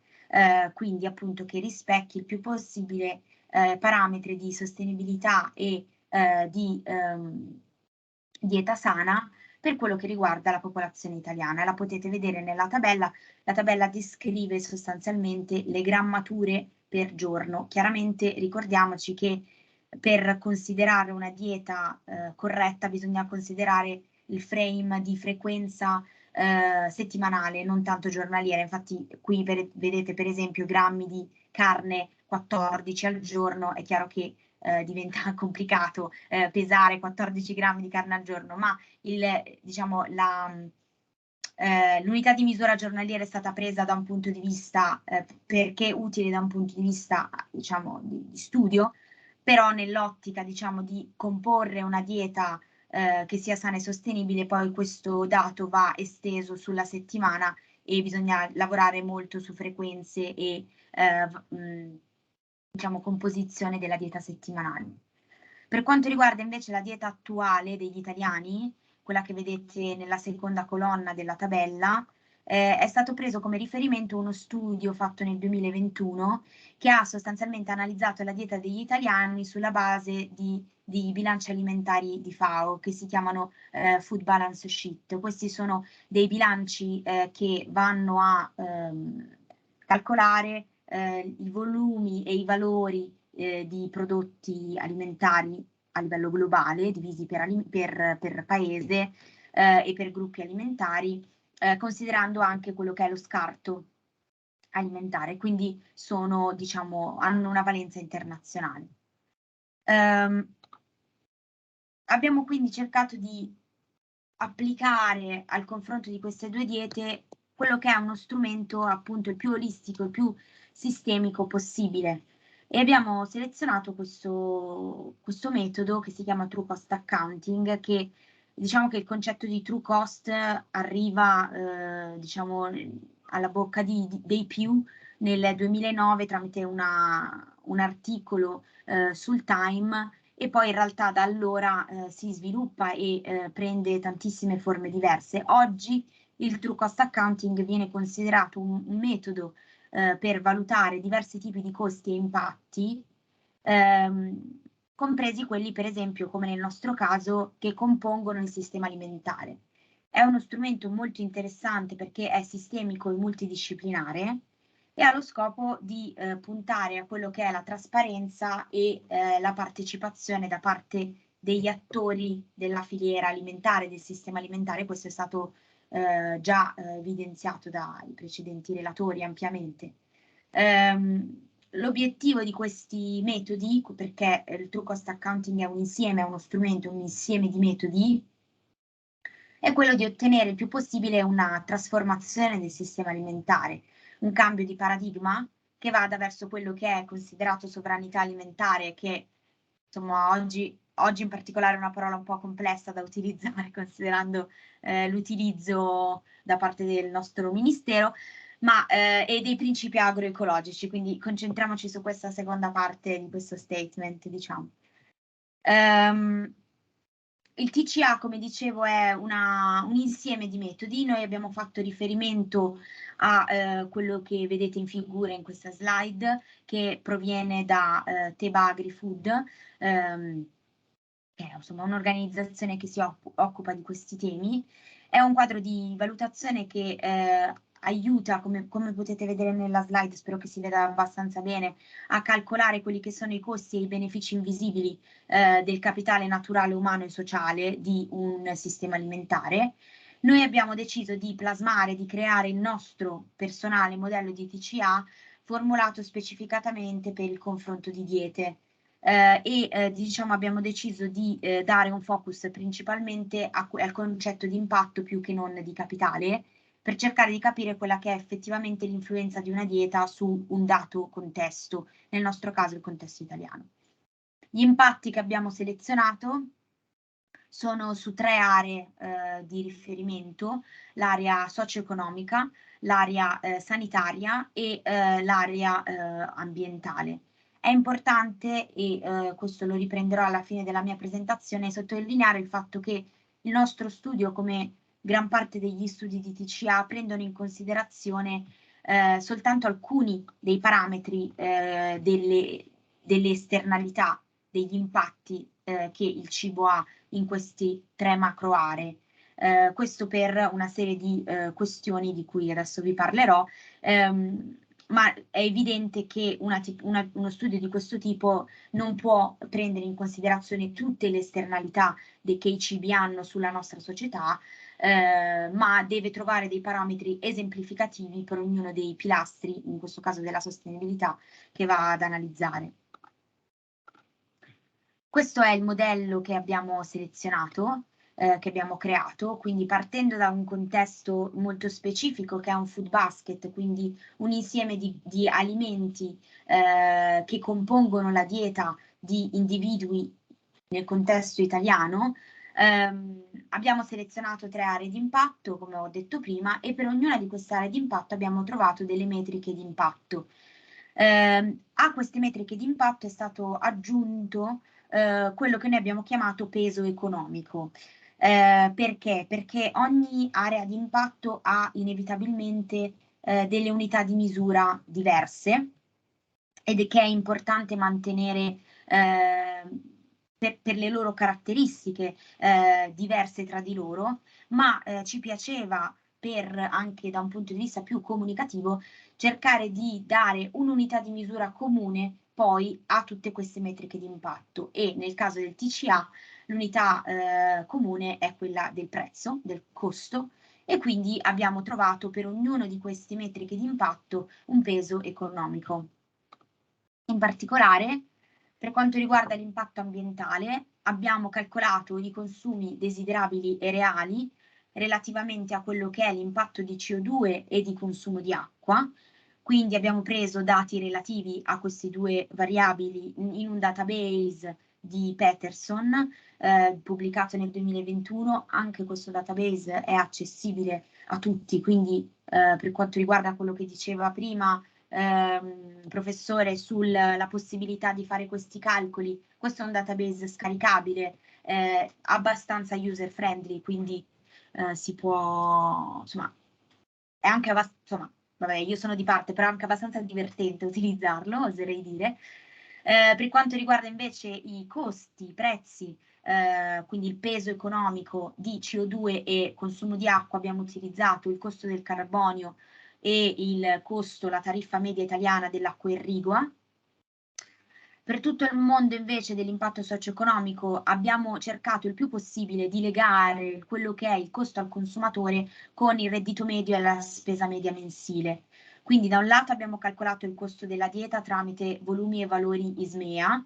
quindi appunto che rispecchi il più possibile parametri di sostenibilità e di dieta sana per quello che riguarda la popolazione italiana. La potete vedere nella tabella. La tabella descrive sostanzialmente le grammature per giorno. Chiaramente ricordiamoci che per considerare una dieta corretta bisogna considerare il frame di frequenza settimanale, non tanto giornaliera. Infatti qui vedete per esempio grammi di carne 14 al giorno, è chiaro che diventa complicato pesare 14 grammi di carne al giorno, ma l'unità di misura giornaliera è stata presa da un punto di vista, perché utile da un punto di vista, diciamo, di studio, però nell'ottica, diciamo, di comporre una dieta che sia sana e sostenibile, poi questo dato va esteso sulla settimana e bisogna lavorare molto su frequenze e diciamo composizione della dieta settimanale. Per quanto riguarda invece la dieta attuale degli italiani, quella che vedete nella seconda colonna della tabella, è stato preso come riferimento uno studio fatto nel 2021 che ha sostanzialmente analizzato la dieta degli italiani sulla base di bilanci alimentari di FAO che si chiamano Food Balance Sheet. Questi sono dei bilanci che vanno a calcolare i volumi e i valori di prodotti alimentari a livello globale, divisi per paese e per gruppi alimentari, considerando anche quello che è lo scarto alimentare, quindi sono, diciamo, hanno una valenza internazionale. Abbiamo quindi cercato di applicare al confronto di queste due diete quello che è uno strumento appunto il più olistico, il più sistemico possibile, e abbiamo selezionato questo metodo che si chiama True Cost Accounting, che diciamo che il concetto di True Cost arriva diciamo alla bocca dei più nel 2009 tramite una un articolo sul Time, e poi in realtà da allora si sviluppa e prende tantissime forme diverse. Oggi il true cost accounting viene considerato un metodo per valutare diversi tipi di costi e impatti, compresi quelli, per esempio, come nel nostro caso, che compongono il sistema alimentare. È uno strumento molto interessante perché è sistemico e multidisciplinare e ha lo scopo di puntare a quello che è la trasparenza e la partecipazione da parte degli attori della filiera alimentare, del sistema alimentare. Questo è stato già evidenziato dai precedenti relatori ampiamente. L'obiettivo di questi metodi, perché il true cost accounting è un insieme, è uno strumento, un insieme di metodi, è quello di ottenere il più possibile una trasformazione del sistema alimentare, un cambio di paradigma che vada verso quello che è considerato sovranità alimentare, che insomma oggi in particolare è una parola un po' complessa da utilizzare considerando l'utilizzo da parte del nostro ministero, ma e dei principi agroecologici, quindi concentriamoci su questa seconda parte di questo statement, diciamo. Il TCA, come dicevo, è un insieme di metodi. Noi abbiamo fatto riferimento a quello che vedete in figura in questa slide, che proviene da Teba AgriFood, che è insomma un'organizzazione che si occupa di questi temi. È un quadro di valutazione che aiuta, come potete vedere nella slide, spero che si veda abbastanza bene, a calcolare quelli che sono i costi e i benefici invisibili del capitale naturale, umano e sociale di un sistema alimentare. Noi abbiamo deciso di plasmare, di creare il nostro personale modello di TCA formulato specificatamente per il confronto di diete. Diciamo abbiamo deciso di dare un focus principalmente al concetto di impatto più che non di capitale, per cercare di capire quella che è effettivamente l'influenza di una dieta su un dato contesto, nel nostro caso il contesto italiano. Gli impatti che abbiamo selezionato sono su 3 aree di riferimento: l'area socio-economica, l'area sanitaria e l'area ambientale. È importante, e questo lo riprenderò alla fine della mia presentazione, sottolineare il fatto che il nostro studio, come gran parte degli studi di TCA, prendono in considerazione soltanto alcuni dei parametri delle esternalità, degli impatti che il cibo ha in questi 3 macro aree. Questo per una serie di questioni di cui adesso vi parlerò, ma è evidente che uno studio di questo tipo non può prendere in considerazione tutte le esternalità che i cibi hanno sulla nostra società, ma deve trovare dei parametri esemplificativi per ognuno dei pilastri, in questo caso della sostenibilità, che va ad analizzare. Questo è il modello che abbiamo selezionato, che abbiamo creato, quindi partendo da un contesto molto specifico che è un food basket, quindi un insieme di alimenti che compongono la dieta di individui nel contesto italiano. Abbiamo selezionato 3 aree di impatto, come ho detto prima, e per ognuna di queste aree di impatto abbiamo trovato delle metriche di impatto. A queste metriche di impatto è stato aggiunto quello che noi abbiamo chiamato peso economico. Perché? Perché ogni area di impatto ha inevitabilmente delle unità di misura diverse, ed è che è importante mantenere per le loro caratteristiche diverse tra di loro, ma ci piaceva, anche da un punto di vista più comunicativo, cercare di dare un'unità di misura comune poi a tutte queste metriche di impatto, e nel caso del TCA l'unità comune è quella del prezzo, del costo, e quindi abbiamo trovato per ognuno di queste metriche di impatto un peso economico. In particolare, per quanto riguarda l'impatto ambientale, abbiamo calcolato i consumi desiderabili e reali relativamente a quello che è l'impatto di CO2 e di consumo di acqua. Quindi abbiamo preso dati relativi a queste 2 variabili in un database di Peterson, pubblicato nel 2021. Anche questo database è accessibile a tutti, quindi per quanto riguarda quello che diceva prima professore, sulla possibilità di fare questi calcoli. Questo è un database scaricabile, abbastanza user friendly, quindi si può, insomma, è anche insomma, vabbè, io sono di parte, però è anche abbastanza divertente utilizzarlo, oserei dire. Per quanto riguarda invece i costi, i prezzi, quindi il peso economico di CO2 e consumo di acqua, abbiamo utilizzato il costo del carbonio e il costo, la tariffa media italiana dell'acqua irrigua. Per tutto il mondo invece dell'impatto socio-economico abbiamo cercato il più possibile di legare quello che è il costo al consumatore con il reddito medio e la spesa media mensile. Quindi da un lato abbiamo calcolato il costo della dieta tramite volumi e valori ISMEA,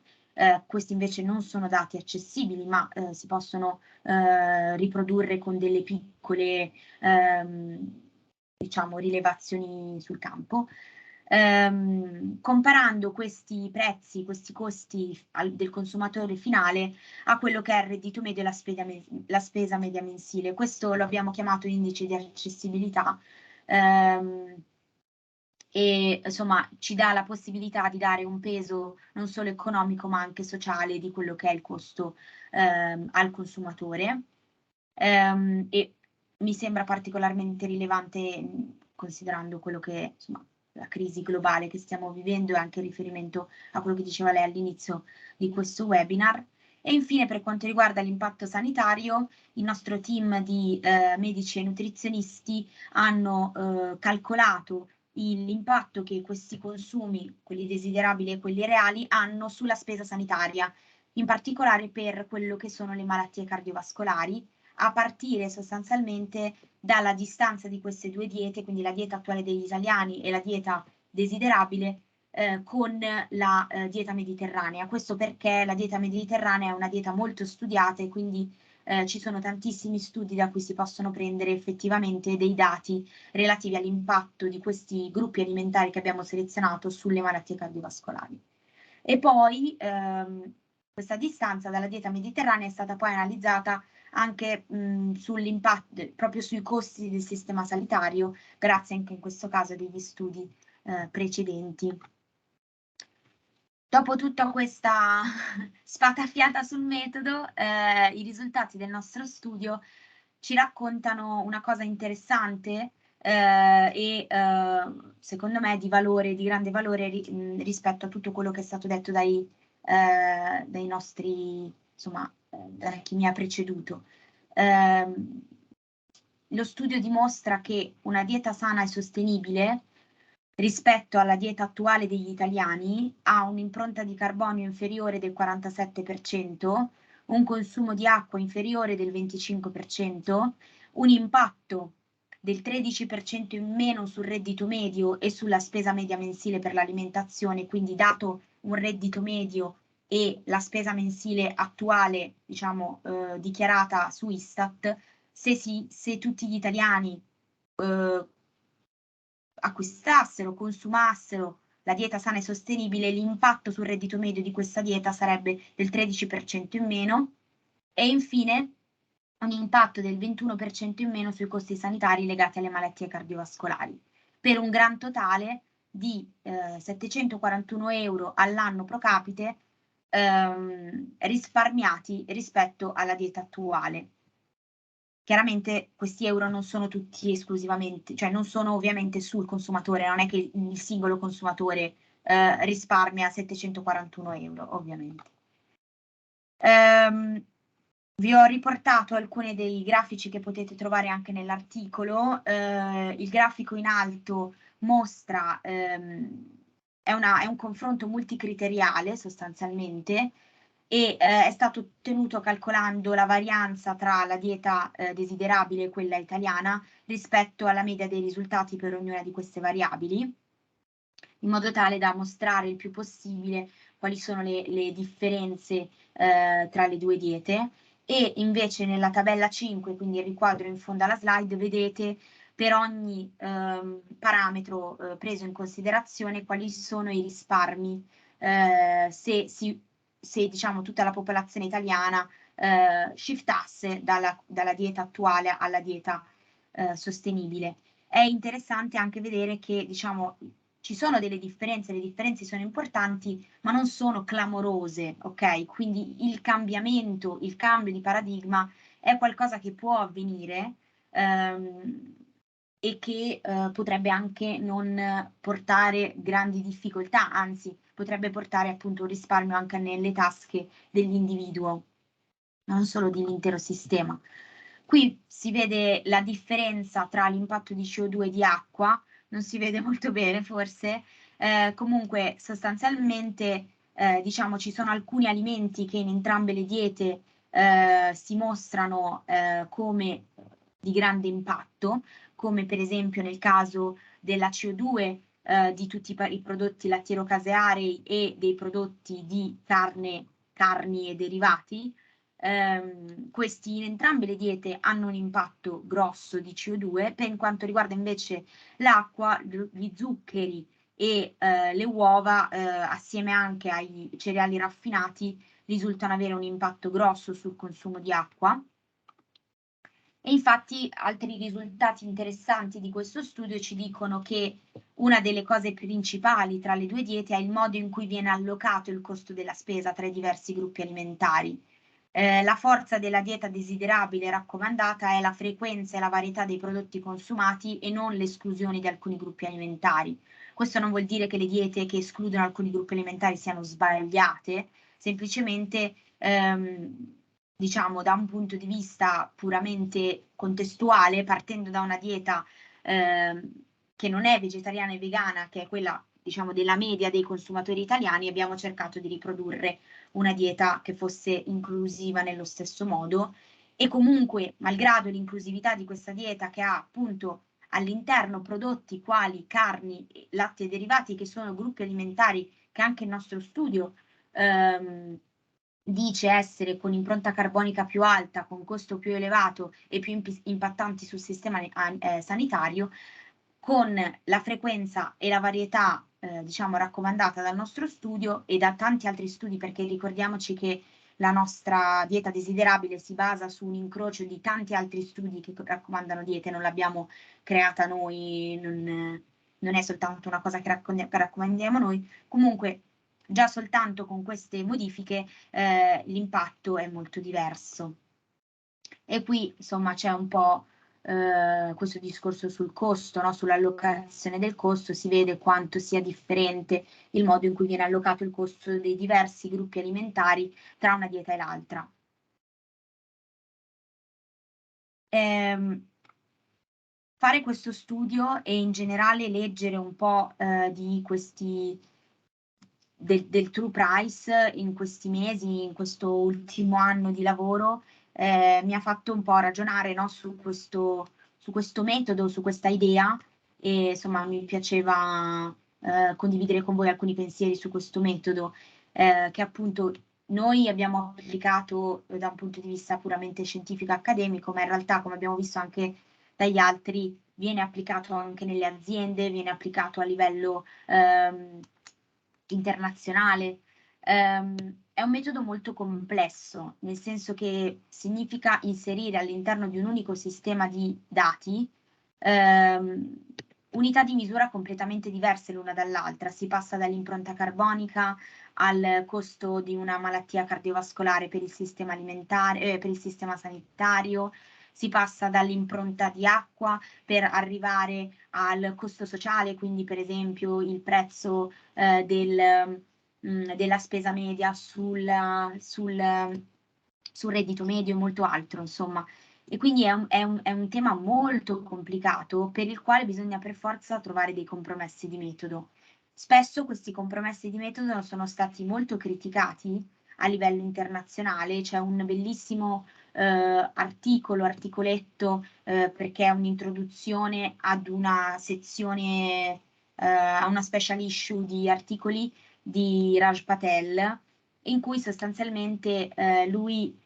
questi invece non sono dati accessibili, ma si possono riprodurre con delle piccole diciamo, rilevazioni sul campo. Comparando questi prezzi, questi costi del consumatore finale a quello che è il reddito medio e la spesa media mensile. Questo lo abbiamo chiamato indice di accessibilità e insomma ci dà la possibilità di dare un peso non solo economico ma anche sociale di quello che è il costo al consumatore. E mi sembra particolarmente rilevante considerando quello che insomma la crisi globale che stiamo vivendo e anche in riferimento a quello che diceva lei all'inizio di questo webinar. E infine, per quanto riguarda l'impatto sanitario, il nostro team di medici e nutrizionisti hanno calcolato l'impatto che questi consumi, quelli desiderabili e quelli reali, hanno sulla spesa sanitaria, in particolare per quello che sono le malattie cardiovascolari, a partire sostanzialmente dalla distanza di queste due diete, quindi la dieta attuale degli italiani e la dieta desiderabile, con la dieta mediterranea. Questo perché la dieta mediterranea è una dieta molto studiata e quindi ci sono tantissimi studi da cui si possono prendere effettivamente dei dati relativi all'impatto di questi gruppi alimentari che abbiamo selezionato sulle malattie cardiovascolari. E poi questa distanza dalla dieta mediterranea è stata poi analizzata anche sull'impatto, proprio sui costi del sistema sanitario, grazie anche in questo caso a degli studi precedenti. Dopo tutta questa spatafiata sul metodo, i risultati del nostro studio ci raccontano una cosa interessante e secondo me di valore, di grande valore rispetto a tutto quello che è stato detto dai nostri, insomma, da chi mi ha preceduto. Lo studio dimostra che una dieta sana e sostenibile rispetto alla dieta attuale degli italiani ha un'impronta di carbonio inferiore del 47%, un consumo di acqua inferiore del 25%, un impatto del 13% in meno sul reddito medio e sulla spesa media mensile per l'alimentazione, quindi dato un reddito medio e la spesa mensile attuale, diciamo, dichiarata su Istat, se tutti gli italiani acquistassero, consumassero la dieta sana e sostenibile, l'impatto sul reddito medio di questa dieta sarebbe del 13% in meno e infine un impatto del 21% in meno sui costi sanitari legati alle malattie cardiovascolari, per un gran totale di 741 euro all'anno pro capite risparmiati rispetto alla dieta attuale. Chiaramente questi euro non sono tutti esclusivamente, cioè non sono ovviamente sul consumatore, non è che il singolo consumatore risparmia 741 euro, ovviamente. Vi ho riportato alcuni dei grafici che potete trovare anche nell'articolo. Il grafico in alto mostra, è un confronto multicriteriale sostanzialmente, e è stato ottenuto calcolando la varianza tra la dieta desiderabile e quella italiana rispetto alla media dei risultati per ognuna di queste variabili, in modo tale da mostrare il più possibile quali sono le differenze tra le due diete. E invece nella tabella 5, quindi il riquadro in fondo alla slide, vedete per ogni parametro preso in considerazione quali sono i risparmi se diciamo tutta la popolazione italiana shiftasse dalla dieta attuale alla dieta sostenibile. È interessante anche vedere che diciamo ci sono delle differenze, le differenze sono importanti, ma non sono clamorose, ok? Quindi il cambiamento, il cambio di paradigma è qualcosa che può avvenire e che potrebbe anche non portare grandi difficoltà, anzi potrebbe portare appunto un risparmio anche nelle tasche dell'individuo, non solo dell'intero sistema. Qui si vede la differenza tra l'impatto di CO2 e di acqua, non si vede molto bene forse, comunque sostanzialmente diciamo ci sono alcuni alimenti che in entrambe le diete si mostrano come di grande impatto, come per esempio nel caso della CO2 di tutti i prodotti lattiero-casearei e dei prodotti di carni e derivati. Questi in entrambe le diete hanno un impatto grosso di CO2, per quanto riguarda invece l'acqua, gli zuccheri e le uova, assieme anche ai cereali raffinati, risultano avere un impatto grosso sul consumo di acqua. E infatti altri risultati interessanti di questo studio ci dicono che una delle cose principali tra le due diete è il modo in cui viene allocato il costo della spesa tra i diversi gruppi alimentari. La forza della dieta desiderabile raccomandata è la frequenza e la varietà dei prodotti consumati e non l'esclusione di alcuni gruppi alimentari. Questo non vuol dire che le diete che escludono alcuni gruppi alimentari siano sbagliate, semplicemente diciamo da un punto di vista puramente contestuale, partendo da una dieta che non è vegetariana e vegana, che è quella diciamo della media dei consumatori italiani, abbiamo cercato di riprodurre una dieta che fosse inclusiva nello stesso modo e comunque, malgrado l'inclusività di questa dieta che ha appunto all'interno prodotti quali carni, latte e derivati, che sono gruppi alimentari che anche il nostro studio dice essere con impronta carbonica più alta, con costo più elevato e più impattanti sul sistema sanitario, con la frequenza e la varietà diciamo raccomandata dal nostro studio e da tanti altri studi, perché ricordiamoci che la nostra dieta desiderabile si basa su un incrocio di tanti altri studi che raccomandano diete, non l'abbiamo creata noi, non è soltanto una cosa che raccomandiamo noi. Comunque già soltanto con queste modifiche l'impatto è molto diverso. E qui insomma c'è un po' questo discorso sul costo, no? Sull'allocazione del costo, si vede quanto sia differente il modo in cui viene allocato il costo dei diversi gruppi alimentari tra una dieta e l'altra. Fare questo studio e in generale leggere un po' di questi del True Price in questi mesi, in questo ultimo anno di lavoro, mi ha fatto un po' ragionare, no, su questo metodo, su questa idea e insomma mi piaceva condividere con voi alcuni pensieri su questo metodo che appunto noi abbiamo applicato da un punto di vista puramente scientifico accademico, ma in realtà, come abbiamo visto anche dagli altri, viene applicato anche nelle aziende, viene applicato a livello internazionale. È un metodo molto complesso, nel senso che significa inserire all'interno di un unico sistema di dati unità di misura completamente diverse l'una dall'altra. Si passa dall'impronta carbonica al costo di una malattia cardiovascolare per il sistema alimentare, per il sistema sanitario, si passa dall'impronta di acqua per arrivare al costo sociale, quindi per esempio il prezzo della spesa media sul reddito medio e molto altro, insomma. E quindi è un tema molto complicato per il quale bisogna per forza trovare dei compromessi di metodo. Spesso questi compromessi di metodo sono stati molto criticati a livello internazionale, c'è un bellissimo articoletto perché è un'introduzione ad una sezione, a una special issue di articoli di Raj Patel, in cui sostanzialmente lui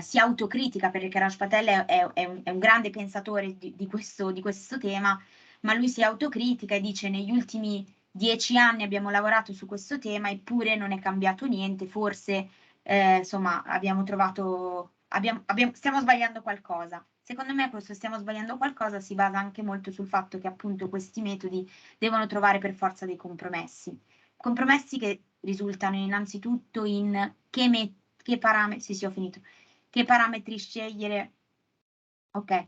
si autocritica, perché Raj Patel è un grande pensatore di questo tema, ma lui si autocritica e dice: negli ultimi 10 anni abbiamo lavorato su questo tema, eppure non è cambiato niente, forse insomma abbiamo trovato, stiamo sbagliando qualcosa. Secondo me questo stiamo sbagliando qualcosa, si basa anche molto sul fatto che appunto questi metodi devono trovare per forza dei compromessi. Compromessi che risultano innanzitutto in che parametri, sì, ho finito, che parametri scegliere, ok,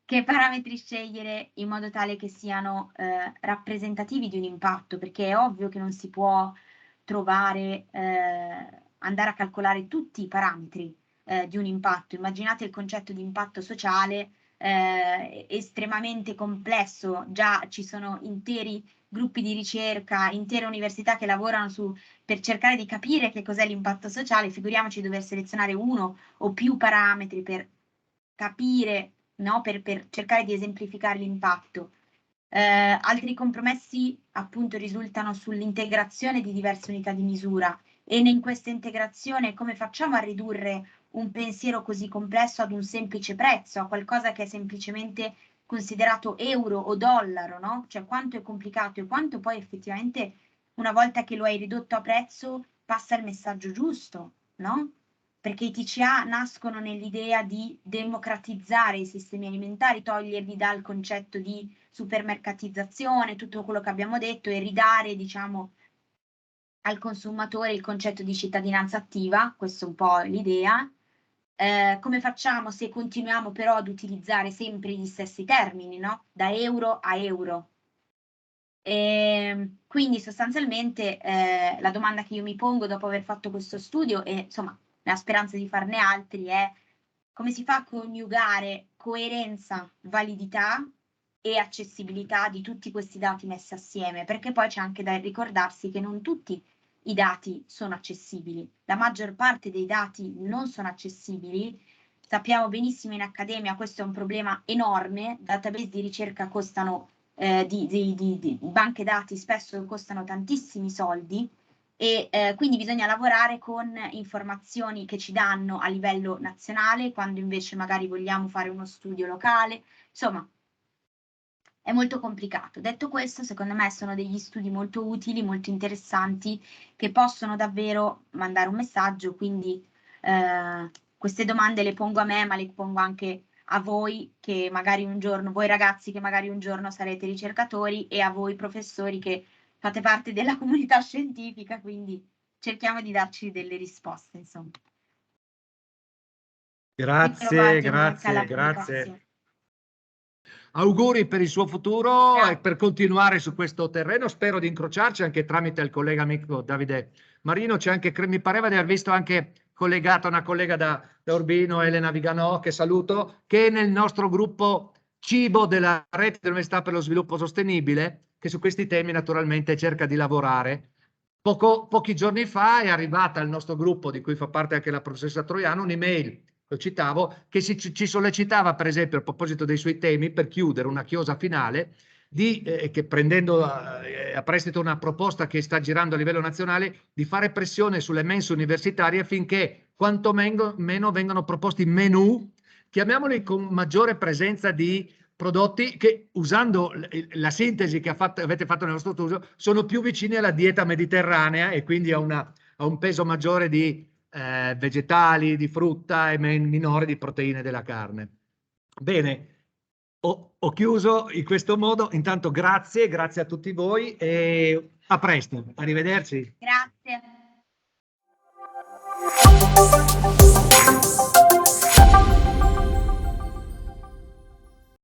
che parametri scegliere in modo tale che siano rappresentativi di un impatto, perché è ovvio che non si può trovare, andare a calcolare tutti i parametri di un impatto. Immaginate il concetto di impatto sociale estremamente complesso, già ci sono interi gruppi di ricerca, intere università che lavorano per cercare di capire che cos'è l'impatto sociale, figuriamoci dover selezionare uno o più parametri per capire, no? Per cercare di esemplificare l'impatto. Altri compromessi appunto risultano sull'integrazione di diverse unità di misura e in questa integrazione come facciamo a ridurre un pensiero così complesso ad un semplice prezzo, a qualcosa che è semplicemente considerato euro o dollaro, no? Cioè quanto è complicato e quanto poi effettivamente una volta che lo hai ridotto a prezzo passa il messaggio giusto, no? Perché i TCA nascono nell'idea di democratizzare i sistemi alimentari, toglierli dal concetto di supermercatizzazione, tutto quello che abbiamo detto, e ridare, diciamo, al consumatore il concetto di cittadinanza attiva, questa è un po' l'idea. Come facciamo se continuiamo però ad utilizzare sempre gli stessi termini, no? Da euro a euro. Quindi sostanzialmente la domanda che io mi pongo dopo aver fatto questo studio e insomma la speranza di farne altri è come si fa a coniugare coerenza, validità e accessibilità di tutti questi dati messi assieme, perché poi c'è anche da ricordarsi che non tutti i dati sono accessibili, la maggior parte dei dati non sono accessibili. Sappiamo benissimo in accademia questo è un problema enorme, database di ricerca costano, di banche dati spesso costano tantissimi soldi e quindi bisogna lavorare con informazioni che ci danno a livello nazionale, quando invece magari vogliamo fare uno studio locale, insomma è molto complicato. Detto questo, secondo me sono degli studi molto utili, molto interessanti, che possono davvero mandare un messaggio, quindi queste domande le pongo a me, ma le pongo anche a voi che magari un giorno, voi ragazzi che magari un giorno sarete ricercatori e a voi professori che fate parte della comunità scientifica, quindi cerchiamo di darci delle risposte, insomma. Grazie, grazie. Auguri per il suo futuro e per continuare su questo terreno. Spero di incrociarci anche tramite il collega amico Davide Marino. C'è anche, mi pareva di aver visto anche collegata una collega da Urbino, Elena Viganò, che saluto, che è nel nostro gruppo Cibo della Rete dell'Università per lo Sviluppo Sostenibile, che su questi temi naturalmente cerca di lavorare. Pochi giorni fa è arrivata al nostro gruppo, di cui fa parte anche la professoressa Troiano, un'email, lo citavo, che ci sollecitava, per esempio, a proposito dei suoi temi, per chiudere una chiosa finale, che prendendo a prestito una proposta che sta girando a livello nazionale, di fare pressione sulle mense universitarie affinché quantomeno vengano proposti menù, chiamiamoli con maggiore presenza di prodotti che, usando la sintesi che avete fatto nel nostro studio, sono più vicini alla dieta mediterranea e quindi a un peso maggiore di vegetali, di frutta e minore di proteine della carne. Bene, ho chiuso in questo modo. Intanto grazie a tutti voi e a presto. Arrivederci. Grazie.